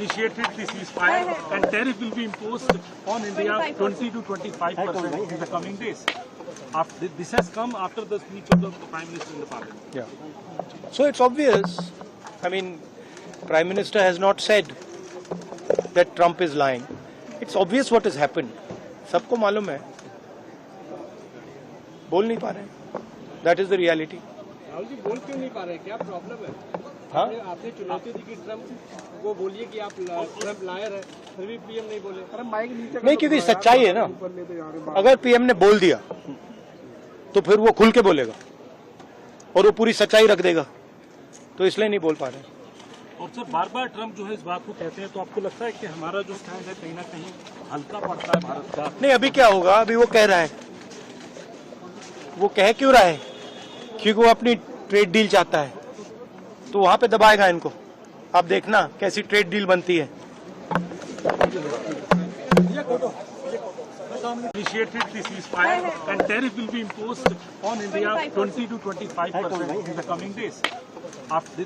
initiated the ceasefire and tariff will be imposed on India 20 to 25% in the coming days. This has come after the speech of the Prime Minister in the Parliament. Yeah. So it's obvious. I mean, Prime Minister has not said that Trump is lying. It's obvious what has happened. सबको मालूम है. बोल नहीं पा रहे. That is the reality. Rahul ji बोल क्यों नहीं पा रहे? क्या प्रॉब्लम है? हाँ? आपने चुनौती दी कि ट्रम्प को बोलिए कि आप ट्रम्प लायर है, फिर भी पीएम नहीं बोले। अरे माइक नीचे नहीं, क्योंकि सच्चाई है ना. अगर पीएम ने बोल दिया तो फिर वो खुल के बोलेगा और वो पूरी सच्चाई रख देगा, तो इसलिए नहीं बोल पा रहे. और सर बार बार ट्रम्प जो है इस बात को कहते हैं, तो आपको लगता है कि हमारा जो स्टैंड है कहीं ना कहीं हल्का पड़ता है भारत का? नहीं, अभी क्या होगा, अभी वो कह रहा है. वो कह क्यों रहा है? क्योंकि वो अपनी ट्रेड डील चाहता है, तो वहां पे दबाएगा इनको. आप देखना कैसी ट्रेड डील बनती है. Initiated the ceasefire and tariff will be imposed on India 20 to 25% in the coming days.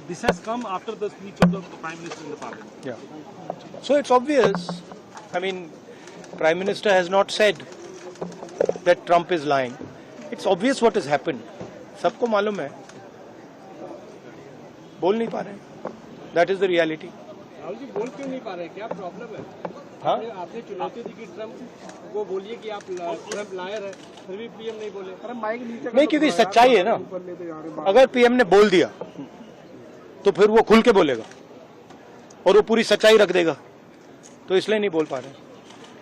This has come after the speech of the Prime Minister in the Parliament. Yeah. So it's obvious. I mean, Prime Minister has not said that Trump is lying. It's obvious what has happened. सबको मालूम है. बोल नहीं पा रहे. That is the reality. Rahul ji बोल क्यों नहीं पा रहे? क्या प्रॉब्लम है? हाँ? आपने चुनौती दी कि ट्रम्प को बोलिए कि आप ट्रम्प लायर है, फिर भी पीएम नहीं बोले। अरे माइक नीचे नहीं, क्योंकि सच्चाई है ना. अगर पीएम ने बोल दिया तो फिर वो खुल के बोलेगा और वो पूरी सच्चाई रख देगा, तो इसलिए नहीं बोल पा रहे.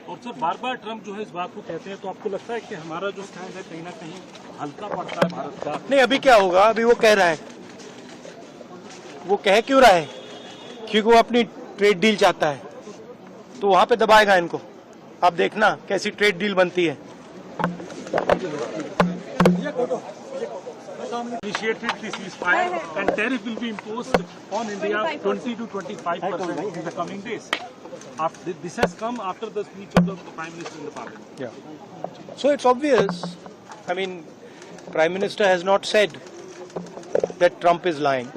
और सर बार बार ट्रम्प जो है इस बात को कहते हैं, तो आपको लगता है कि हमारा जो स्टैंड है कहीं ना कहीं हल्का पड़ता है भारत का? नहीं, अभी क्या होगा, अभी वो कह रहा है. वो कह क्यों रहा है? क्योंकि वो अपनी ट्रेड डील चाहता है, तो वहां पे दबाएगा इनको. आप देखना कैसी ट्रेड डील बनती है. Initiated the ceasefire and tariff will be imposed on India 20 to 25% in the coming days. This has come after the speech of the Prime Minister in the Parliament. Yeah. So it's obvious. I mean, Prime Minister has not said that Trump is lying.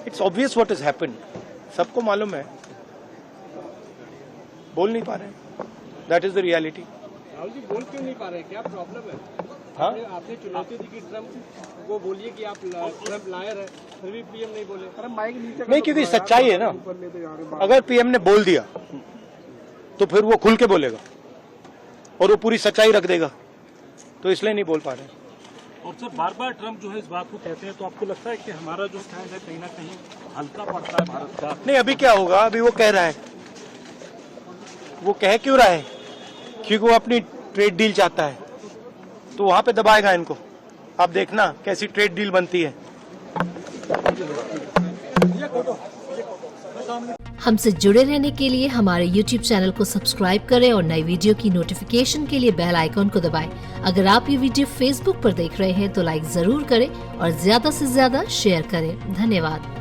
It's obvious what has happened. सबको मालूम है. बोल नहीं पा रहे. That is the reality. Rahul ji बोल क्यों नहीं पा रहे? क्या प्रॉब्लम है? हाँ? आपने चुनौती दी कि ट्रम्प को बोलिए कि आप ट्रम्प लायर है, फिर भी पीएम नहीं बोले। अरे माइक नीचे नहीं, क्योंकि सच्चाई है ना. अगर पीएम ने बोल दिया तो फिर वो खुल के बोलेगा और वो पूरी सच्चाई रख देगा, तो इसलिए नहीं बोल पा रहे. और सर बार बार ट्रम्प जो है इस बात को कहते हैं, तो आपको लगता है कि हमारा जो स्टैंड है कहीं ना कहीं हल्का पड़ता है भारत का? नहीं, अभी क्या होगा, अभी वो कह रहा है. वो कह क्यों रहा है? क्योंकि वो अपनी ट्रेड डील चाहता है, तो वहां पे दबाएगा इनको. आप देखना कैसी ट्रेड डील बनती है. हमसे जुड़े रहने के लिए हमारे YouTube चैनल को सब्सक्राइब करें और नई वीडियो की नोटिफिकेशन के लिए बेल आइकॉन को दबाएं. अगर आप ये वीडियो Facebook पर देख रहे हैं तो लाइक जरूर करें और ज्यादा से ज्यादा शेयर करें. धन्यवाद.